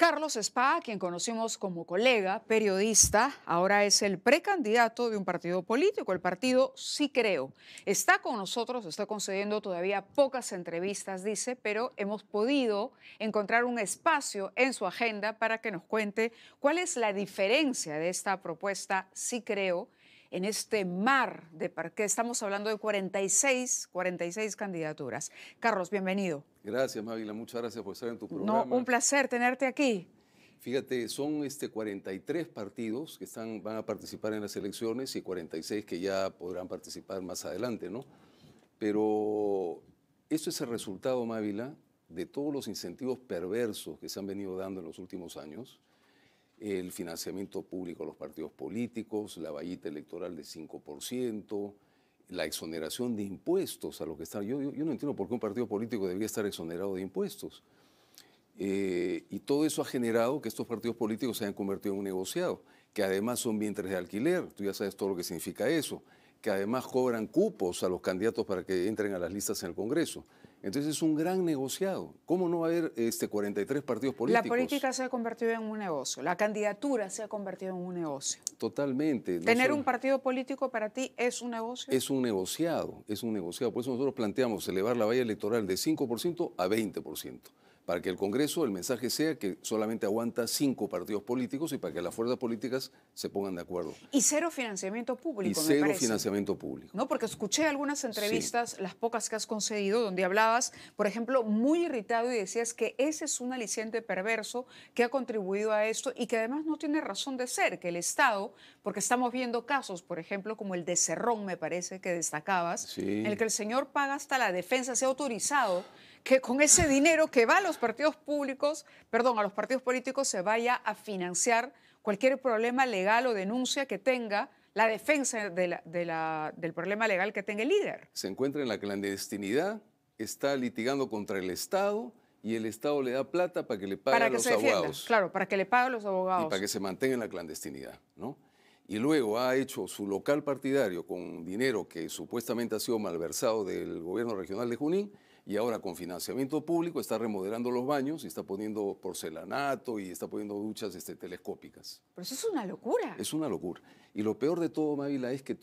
Carlos Spa, quien conocimos como colega, periodista, ahora es el precandidato de un partido político, el partido Sí Creo. Está con nosotros, está concediendo todavía pocas entrevistas, dice, pero hemos podido encontrar un espacio en su agenda para que nos cuente cuál es la diferencia de esta propuesta Sí Creo en este mar de parque. Estamos hablando de 46 candidaturas. Carlos, bienvenido. Gracias, Mávila. Muchas gracias por estar en tu No, un programa. placer tenerte aquí. Fíjate, son 43 partidos que van a participar en las elecciones y 46 que ya podrán participar más adelante, ¿no? Pero eso es el resultado, Mávila, de todos los incentivos perversos que se han venido dando en los últimos años. El financiamiento público a los partidos políticos, la vallita electoral de 5%, la exoneración de impuestos a lo que está. Yo no entiendo por qué un partido político debería estar exonerado de impuestos. Y todo eso ha generado que estos partidos políticos se hayan convertido en un negociado, que además son vientres de alquiler, tú ya sabes todo lo que significa eso, que además cobran cupos a los candidatos para que entren a las listas en el Congreso. Entonces es un gran negociado. ¿Cómo no va a haber 43 partidos políticos? La política se ha convertido en un negocio, la candidatura se ha convertido en un negocio. Totalmente. ¿Tener un partido político para ti es un negocio? Es un negociado, es un negociado. Por eso nosotros planteamos elevar la valla electoral de 5% a 20%. Para que el Congreso, el mensaje sea que solamente aguanta 5 partidos políticos y para que las fuerzas políticas se pongan de acuerdo. Y cero financiamiento público, Y me cero parece. financiamiento público. No, porque escuché algunas entrevistas, las pocas que has concedido, donde hablabas, por ejemplo, muy irritado y decías que ese es un aliciente perverso que ha contribuido a esto y que además no tiene razón de ser, que el Estado, porque estamos viendo casos, por ejemplo, como el de Cerrón, me parece que destacabas, en el que el señor paga hasta la defensa, se ha autorizado que con ese dinero que va a los partidos públicos, perdón, a los partidos políticos se vaya a financiar cualquier problema legal o denuncia que tenga la defensa del problema legal que tenga el líder. Se encuentra en la clandestinidad, está litigando contra el Estado y el Estado le da plata para que le pague a los abogados. Claro, para que le pague a los abogados. Y para que se mantenga en la clandestinidad, ¿no? Y luego ha hecho su local partidario con dinero que supuestamente ha sido malversado del gobierno regional de Junín y ahora con financiamiento público está remodelando los baños y está poniendo porcelanato y está poniendo duchas telescópicas. Pero eso es una locura. Es una locura. Y lo peor de todo, Mávila, es que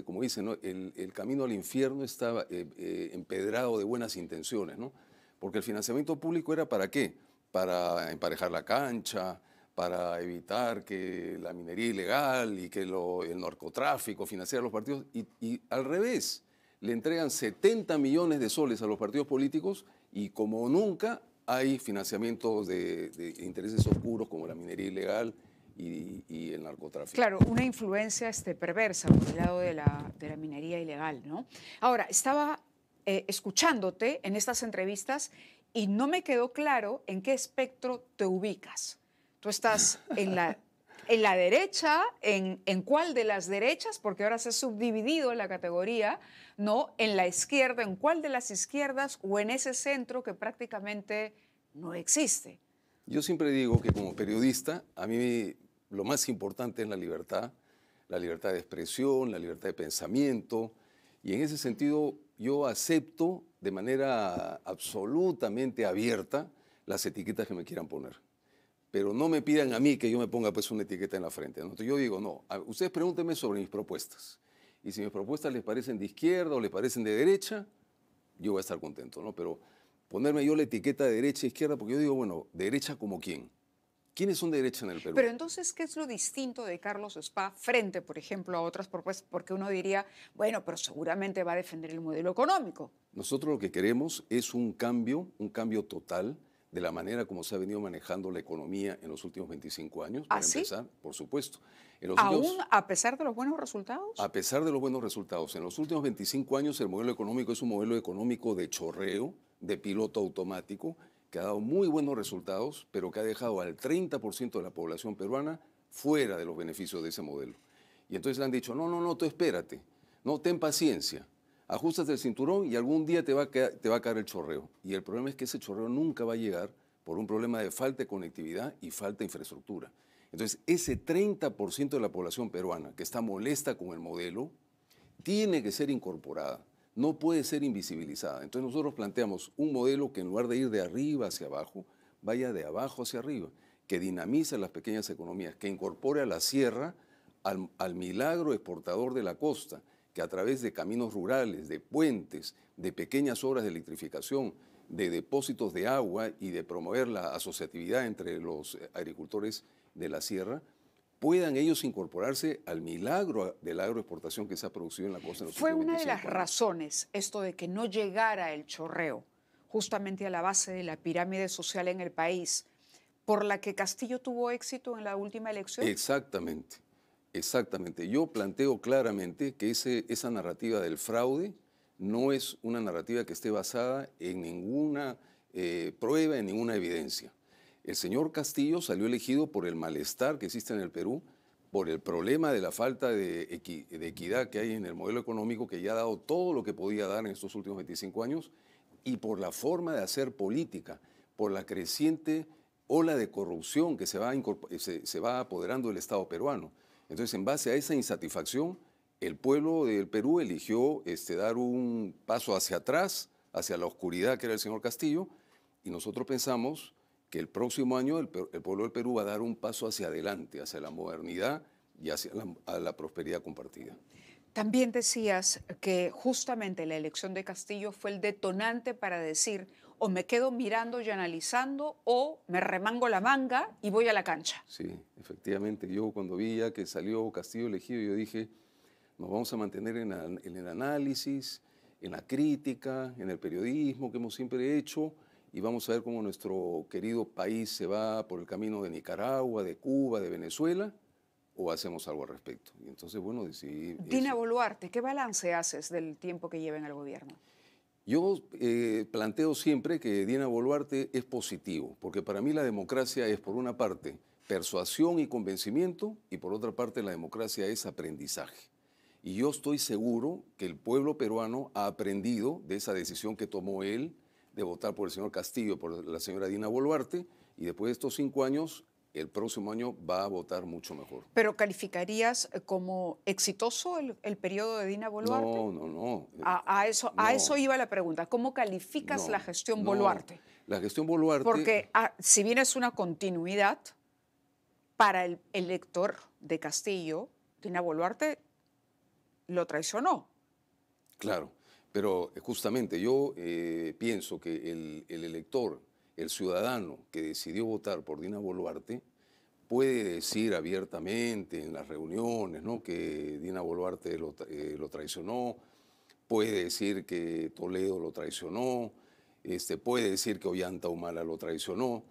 como dicen, ¿no? el camino al infierno está empedrado de buenas intenciones, ¿no? Porque el financiamiento público era ¿para qué? Para emparejar la cancha, para evitar que la minería ilegal y que el narcotráfico financiara los partidos. Y al revés, le entregan 70 millones de soles a los partidos políticos y como nunca hay financiamientos de intereses oscuros como la minería ilegal y el narcotráfico. Claro, una influencia perversa por el lado de la minería ilegal, ¿no? Ahora, estaba escuchándote en estas entrevistas y no me quedó claro en qué espectro te ubicas. Tú estás en la derecha, en cuál de las derechas, porque ahora se ha subdividido la categoría, ¿no? En la izquierda, en cuál de las izquierdas o en ese centro que prácticamente no existe. Yo siempre digo que como periodista, a mí lo más importante es la libertad de expresión, la libertad de pensamiento, y en ese sentido yo acepto de manera absolutamente abierta las etiquetas que me quieran poner. Pero no me pidan a mí que yo me ponga pues una etiqueta en la frente, ¿no? Entonces yo digo, no, ustedes pregúntenme sobre mis propuestas. Y si mis propuestas les parecen de izquierda o les parecen de derecha, yo voy a estar contento, ¿no? Pero ponerme yo la etiqueta de derecha e izquierda, porque yo digo, bueno, ¿derecha como quién? ¿Quiénes son de derecha en el Perú? Pero entonces, ¿qué es lo distinto de Carlos Spa frente, por ejemplo, a otras propuestas? Porque uno diría, bueno, pero seguramente va a defender el modelo económico. Nosotros lo que queremos es un cambio total de la manera como se ha venido manejando la economía en los últimos 25 años, para empezar, por supuesto. ¿Aún a pesar de los buenos resultados? A pesar de los buenos resultados. En los últimos 25 años el modelo económico es un modelo económico de chorreo, de piloto automático, que ha dado muy buenos resultados, pero que ha dejado al 30% de la población peruana fuera de los beneficios de ese modelo. Y entonces le han dicho, no, tú espérate, no, ten paciencia. Ajustas el cinturón y algún día te va a caer el chorreo. Y el problema es que ese chorreo nunca va a llegar por un problema de falta de conectividad y falta de infraestructura. Entonces, ese 30% de la población peruana que está molesta con el modelo tiene que ser incorporada, no puede ser invisibilizada. Entonces, nosotros planteamos un modelo que en lugar de ir de arriba hacia abajo, vaya de abajo hacia arriba, que dinamice las pequeñas economías, que incorpore a la sierra al milagro exportador de la costa, que a través de caminos rurales, de puentes, de pequeñas obras de electrificación, de depósitos de agua y de promover la asociatividad entre los agricultores de la sierra, puedan ellos incorporarse al milagro de la agroexportación que se ha producido en la costa en los Fue últimos una de 25 las años. razones esto de que no llegara el chorreo justamente a la base de la pirámide social en el país, por la que Castillo tuvo éxito en la última elección. Exactamente, exactamente. Yo planteo claramente que esa narrativa del fraude no es una narrativa que esté basada en ninguna prueba, en ninguna evidencia. El señor Castillo salió elegido por el malestar que existe en el Perú, por el problema de la falta de equidad que hay en el modelo económico, que ya ha dado todo lo que podía dar en estos últimos 25 años, y por la forma de hacer política, por la creciente ola de corrupción que se va apoderando del Estado peruano. Entonces, en base a esa insatisfacción, el pueblo del Perú eligió dar un paso hacia atrás, hacia la oscuridad que era el señor Castillo, y nosotros pensamos que el próximo año el pueblo del Perú va a dar un paso hacia adelante, hacia la modernidad y hacia la prosperidad compartida. También decías que justamente la elección de Castillo fue el detonante para decir o me quedo mirando y analizando o me remango la manga y voy a la cancha. Sí, efectivamente. Yo cuando vi ya que salió Castillo elegido, yo dije, nos vamos a mantener en el análisis, en la crítica, en el periodismo que hemos siempre hecho, y vamos a ver cómo nuestro querido país se va por el camino de Nicaragua, de Cuba, de Venezuela, o hacemos algo al respecto. Y entonces, bueno, decidí Dina eso. Boluarte, ¿qué balance haces del tiempo que lleva en el gobierno? Yo planteo siempre que Dina Boluarte es positivo, porque para mí la democracia es, por una parte, persuasión y convencimiento, y por otra parte, la democracia es aprendizaje. Y yo estoy seguro que el pueblo peruano ha aprendido de esa decisión que tomó él de votar por el señor Castillo, por la señora Dina Boluarte, y después de estos 5 años, el próximo año va a votar mucho mejor. ¿Pero calificarías como exitoso el periodo de Dina Boluarte? No, no, no. A eso No, iba la pregunta. ¿Cómo calificas la no, gestión no. Boluarte? La gestión Boluarte, Porque si bien es una continuidad para el elector de Castillo, Dina Boluarte lo traicionó. claro, pero justamente yo pienso que el elector, el ciudadano que decidió votar por Dina Boluarte, puede decir abiertamente en las reuniones, ¿no?, que Dina Boluarte lo traicionó, puede decir que Toledo lo traicionó, puede decir que Ollanta Humala lo traicionó,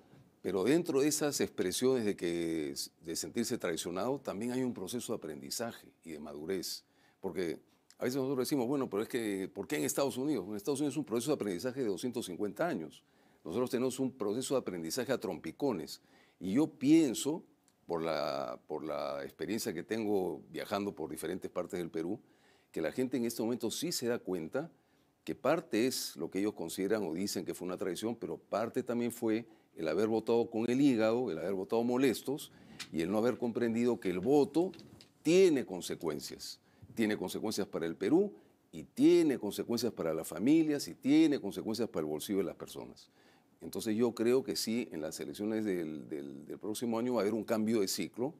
pero dentro de esas expresiones de sentirse traicionado también hay un proceso de aprendizaje y de madurez, porque a veces nosotros decimos, bueno, pero es que, ¿por qué en Estados Unidos? En Estados Unidos es un proceso de aprendizaje de 250 años. Nosotros tenemos un proceso de aprendizaje a trompicones. Y yo pienso, por la experiencia que tengo viajando por diferentes partes del Perú, que la gente en este momento sí se da cuenta que parte es lo que ellos consideran o dicen que fue una traición, pero parte también fue el haber votado con el hígado, el haber votado molestos y el no haber comprendido que el voto tiene consecuencias. Tiene consecuencias para el Perú y tiene consecuencias para las familias y tiene consecuencias para el bolsillo de las personas. Entonces yo creo que sí, en las elecciones del próximo año va a haber un cambio de ciclo.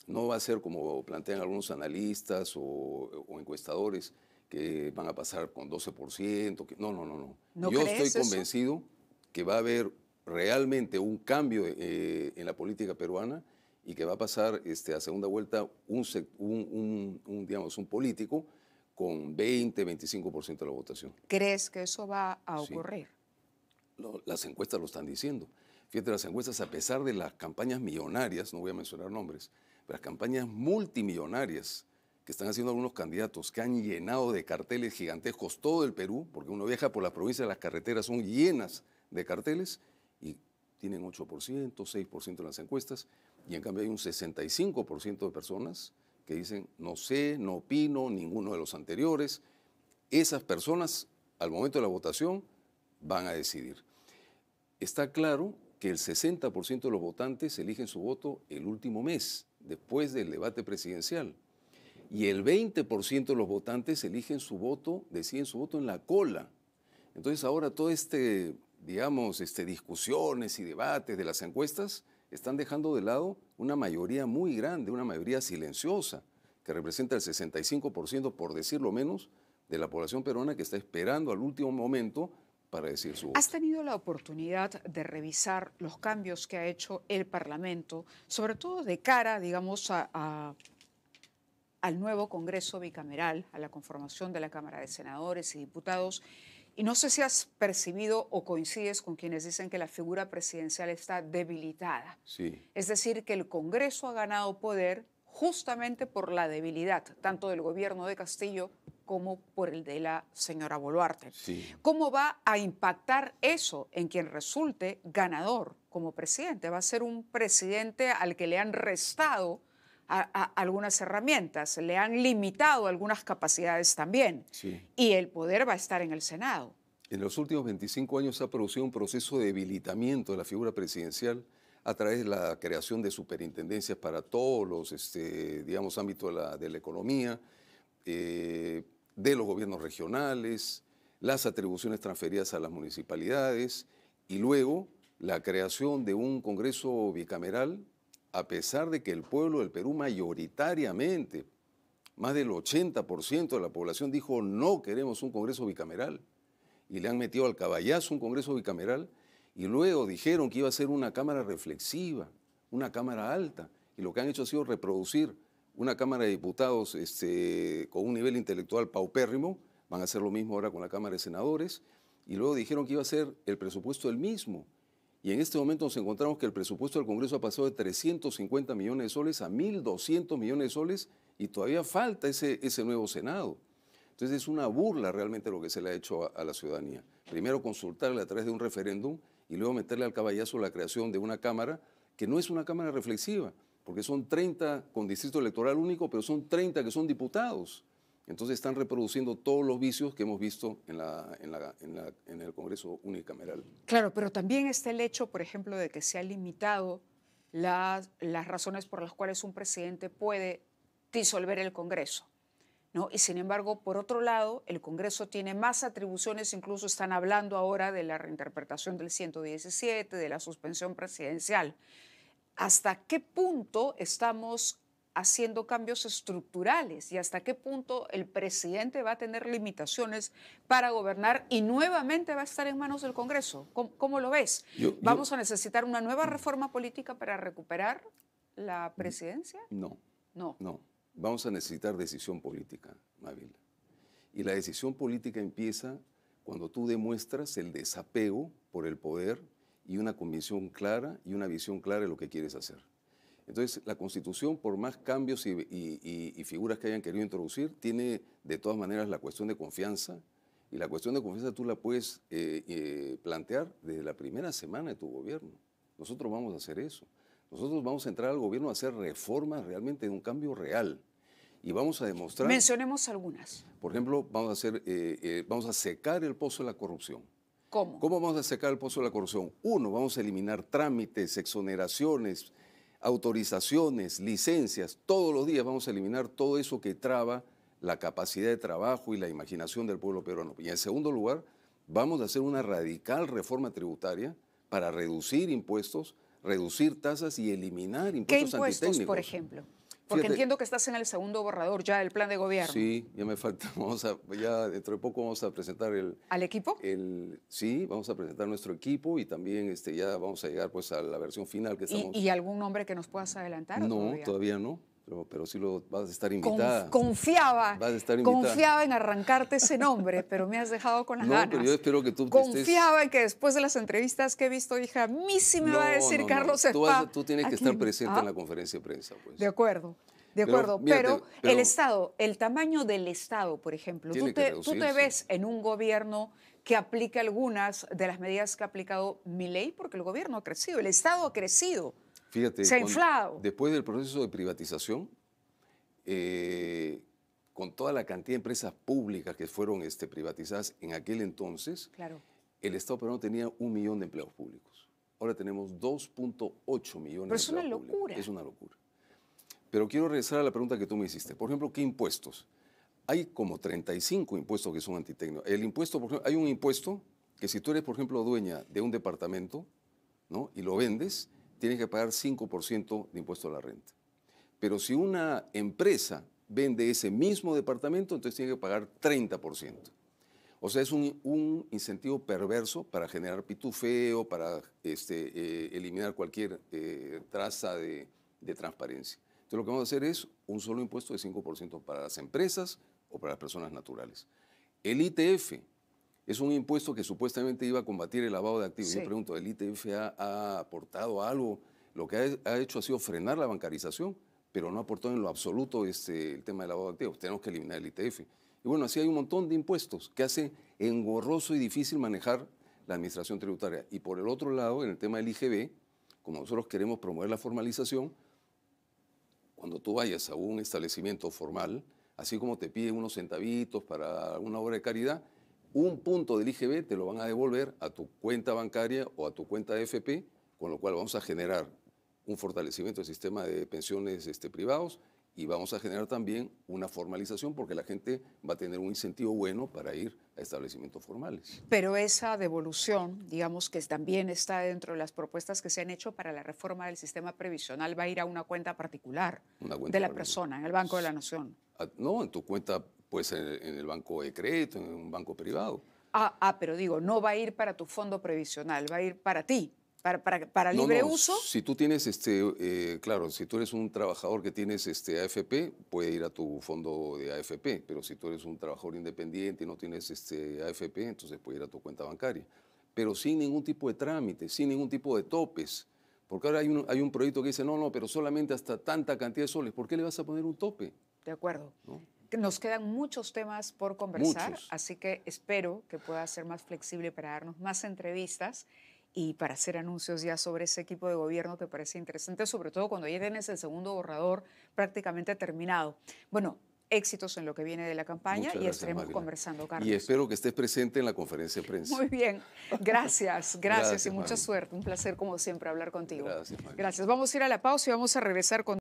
No va a ser como plantean algunos analistas o encuestadores que van a pasar con 12%. No, no, no, no. ¿No Yo crees estoy eso? convencido que va a haber realmente un cambio en la política peruana y que va a pasar a segunda vuelta digamos, un político con 20-25% de la votación. ¿Crees que eso va a Sí. ocurrir? Las encuestas lo están diciendo. Fíjate, las encuestas, a pesar de las campañas millonarias, no voy a mencionar nombres, pero las campañas multimillonarias que están haciendo algunos candidatos que han llenado de carteles gigantescos todo el Perú, porque uno viaja por las provincias, las carreteras son llenas de carteles y tienen 8%, 6% en las encuestas, y en cambio hay un 65% de personas que dicen no sé, no opino, ninguno de los anteriores. Esas personas, al momento de la votación, van a decidir. Está claro que el 60% de los votantes eligen su voto el último mes, después del debate presidencial. Y el 20% de los votantes deciden su voto en la cola. Entonces ahora todo este digamos, discusiones y debates de las encuestas, están dejando de lado una mayoría muy grande, una mayoría silenciosa, que representa el 65%, por decirlo menos, de la población peruana que está esperando al último momento para decir su voto. ¿Has tenido la oportunidad de revisar los cambios que ha hecho el Parlamento, sobre todo de cara, digamos, al nuevo Congreso bicameral, a la conformación de la Cámara de Senadores y Diputados? Y no sé si has percibido o coincides con quienes dicen que la figura presidencial está debilitada. Sí. Es decir, que el Congreso ha ganado poder justamente por la debilidad, tanto del gobierno de Castillo como por el de la señora Boluarte. Sí. ¿Cómo va a impactar eso en quien resulte ganador como presidente? Va a ser un presidente al que le han restado algunas herramientas, le han limitado algunas capacidades también. Sí. Y el poder va a estar en el Senado. En los últimos 25 años se ha producido un proceso de debilitamiento de la figura presidencial a través de la creación de superintendencias para todos los, digamos, ámbitos de la economía, de los gobiernos regionales, las atribuciones transferidas a las municipalidades y luego la creación de un Congreso bicameral, a pesar de que el pueblo del Perú mayoritariamente, más del 80% de la población dijo no queremos un Congreso bicameral y le han metido al caballazo un Congreso bicameral y luego dijeron que iba a ser una Cámara reflexiva, una Cámara alta y lo que han hecho ha sido reproducir una Cámara de Diputados con un nivel intelectual paupérrimo, van a hacer lo mismo ahora con la Cámara de Senadores y luego dijeron que iba a ser el presupuesto el mismo. Y en este momento nos encontramos que el presupuesto del Congreso ha pasado de 350 millones de soles a 1.200 millones de soles y todavía falta ese nuevo Senado. Entonces es una burla realmente lo que se le ha hecho a la ciudadanía. Primero consultarle a través de un referéndum y luego meterle al caballazo la creación de una Cámara que no es una Cámara reflexiva, porque son 30 con distrito electoral único, pero son 30 que son diputados. Entonces están reproduciendo todos los vicios que hemos visto en el Congreso unicameral. Claro, pero también está el hecho, por ejemplo, de que se han limitado las razones por las cuales un presidente puede disolver el Congreso, ¿no? Y sin embargo, por otro lado, el Congreso tiene más atribuciones, incluso están hablando ahora de la reinterpretación del 117, de la suspensión presidencial. ¿Hasta qué punto estamos haciendo cambios estructurales y hasta qué punto el presidente va a tener limitaciones para gobernar y nuevamente va a estar en manos del Congreso? ¿Cómo lo ves? ¿Vamos a necesitar una nueva reforma política para recuperar la presidencia? No. No. No. Vamos a necesitar decisión política, Mávila. Y la decisión política empieza cuando tú demuestras el desapego por el poder y una convicción clara y una visión clara de lo que quieres hacer. Entonces, la Constitución, por más cambios y figuras que hayan querido introducir, tiene de todas maneras la cuestión de confianza. Y la cuestión de confianza tú la puedes plantear desde la primera semana de tu gobierno. Nosotros vamos a hacer eso. Nosotros vamos a entrar al gobierno a hacer reformas realmente de un cambio real. Y vamos a demostrar... Mencionemos algunas. Por ejemplo, vamos a secar el pozo de la corrupción. ¿Cómo? ¿Cómo vamos a secar el pozo de la corrupción? Uno, vamos a eliminar trámites, exoneraciones, autorizaciones, licencias. Todos los días vamos a eliminar todo eso que traba la capacidad de trabajo y la imaginación del pueblo peruano. Y en segundo lugar, vamos a hacer una radical reforma tributaria para reducir impuestos, reducir tasas y eliminar impuestos antitécnicos. ¿Qué impuestos, por ejemplo? Porque entiendo que estás en el segundo borrador ya del plan de gobierno. Sí, ya me falta. Ya dentro de poco vamos a presentar ¿Al equipo? Sí, vamos a presentar nuestro equipo y también ya vamos a llegar pues a la versión final que estamos... ¿Y algún nombre que nos puedas adelantar? No, todavía no. Pero sí vas a estar invitada. Confiaba en arrancarte ese nombre, pero me has dejado con las ganas. No, pero yo espero que tú Confiaba en que después de las entrevistas que he visto, dije, a mí sí me va a decir Carlos Spa. Tú tienes que estar presente en la conferencia de prensa. Pues. De acuerdo. Pero el Estado, el tamaño del Estado, por ejemplo, tú te ves en un gobierno que aplica algunas de las medidas que ha aplicado Milei, porque el gobierno ha crecido, el Estado ha crecido. Fíjate, se ha inflado. Después del proceso de privatización, con toda la cantidad de empresas públicas que fueron privatizadas en aquel entonces, claro, el Estado peruano tenía 1 millón de empleos públicos. Ahora tenemos 2.8 millones de empleos públicos. Es una locura. Es una locura. Pero quiero regresar a la pregunta que tú me hiciste. Por ejemplo, ¿qué impuestos? Hay como 35 impuestos que son antitécnicos. El impuesto, por ejemplo, hay un impuesto que si tú eres, por ejemplo, dueña de un departamento, ¿no? Y lo vendes, tienes que pagar 5% de impuesto a la renta. Pero si una empresa vende ese mismo departamento, entonces tiene que pagar 30%. O sea, es un incentivo perverso para generar pitufeo, para eliminar cualquier traza de transparencia. Entonces, lo que vamos a hacer es un solo impuesto de 5% para las empresas o para las personas naturales. El ITF es un impuesto que supuestamente iba a combatir el lavado de activos. Sí. Yo pregunto, ¿el ITF ha aportado algo? Lo que ha hecho ha sido frenar la bancarización, pero no ha aportado en lo absoluto el tema del lavado de activos. Tenemos que eliminar el ITF. Y bueno, así hay un montón de impuestos que hace engorroso y difícil manejar la administración tributaria. Y por el otro lado, en el tema del IGB, como nosotros queremos promover la formalización, cuando tú vayas a un establecimiento formal, así como te piden unos centavitos para una obra de caridad, un punto del IGB te lo van a devolver a tu cuenta bancaria o a tu cuenta de AFP, con lo cual vamos a generar un fortalecimiento del sistema de pensiones privados y vamos a generar también una formalización porque la gente va a tener un incentivo bueno para ir a establecimientos formales. Pero esa devolución, digamos que también está dentro de las propuestas que se han hecho para la reforma del sistema previsional, va a ir a una cuenta particular de la persona, en el Banco de la Nación. No, en tu cuenta, pues en el banco de crédito, en un banco privado. Pero digo, no va a ir para tu fondo previsional, va a ir para ti. Para libre uso. Si tú tienes, claro, si tú eres un trabajador que tienes AFP, puede ir a tu fondo de AFP, pero si tú eres un trabajador independiente y no tienes AFP, entonces puede ir a tu cuenta bancaria. Pero sin ningún tipo de trámite, sin ningún tipo de topes. Porque ahora hay un proyecto que dice, no, pero solamente hasta tanta cantidad de soles. ¿Por qué le vas a poner un tope? De acuerdo. ¿No? Nos quedan muchos temas por conversar, Muchos. así que espero que pueda ser más flexible para darnos más entrevistas y para hacer anuncios ya sobre ese equipo de gobierno que parece interesante, sobre todo cuando ya tienes el segundo borrador prácticamente terminado. Bueno, éxitos en lo que viene de la campaña. Muchas y gracias, estaremos Magda. conversando, Carlos. Y espero que estés presente en la conferencia de prensa. Muy bien, gracias Gracias, y mucha Magda. suerte. Un placer como siempre hablar contigo. Gracias, Magda. Gracias. Vamos a ir a la pausa y vamos a regresar con